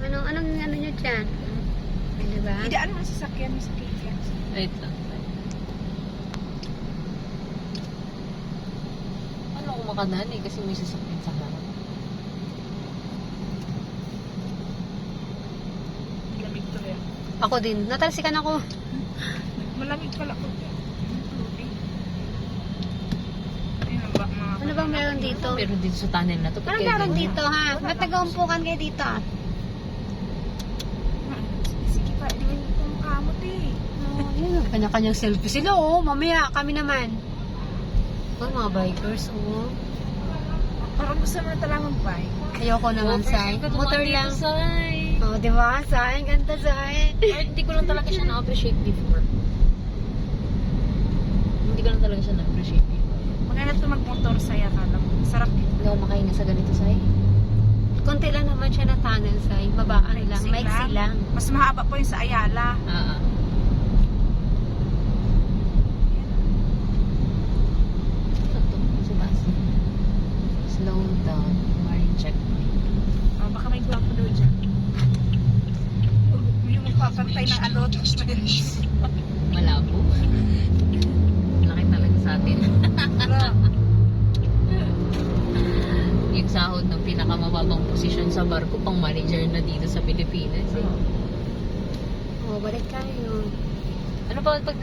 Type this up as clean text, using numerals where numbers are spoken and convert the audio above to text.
Anong ano nyo dyan? Diba? Idaan mo sa sasakyan mo sa KTM. Wait lang. Ano ako makadaan eh, kasi may sasakyan sa harap. Lamig to yan. Ako din. Natalsikan ako. Malamig pala ko. Ano bang meron dito? Pero dito sa tunnel na to. Anong meron dito ha? Ba't nag-uumpukan kayo dito? Sige pa, di ba yung kamot eh. Yun, kanya-kanyang selfie sila oh. Mamaya kami naman. Oh, mga bikers oh. Parang gusto mo na talagang mag-bike. Ayoko naman, Sai. Motor lang. Sai. Oh, di ba? Sai, ganda Sai. Hindi ko lang talaga siya na-appreciate before. Hindi ko lang talaga siya na-appreciate before. Maganda ito mag-motor saya ka lang. Sarap din. Hindi ako makainis sa ganito, Sai. Konti lang naman siya na tunnel, Sai. Babaan lang. Maiksi lang. Mas mahaba po yung sa Ayala. Ito, si Bas. Slow down. Marine checkpoint. Baka may gwapo daw dyan. Yung magpapantay ng alot. Malabo. Laki talaga sa atin. Yung sahod ng pinakamababang posisyon sa barko, pang manager na dito sa Pilipinas. Eh. Oh, balik tayo. Ano ba pag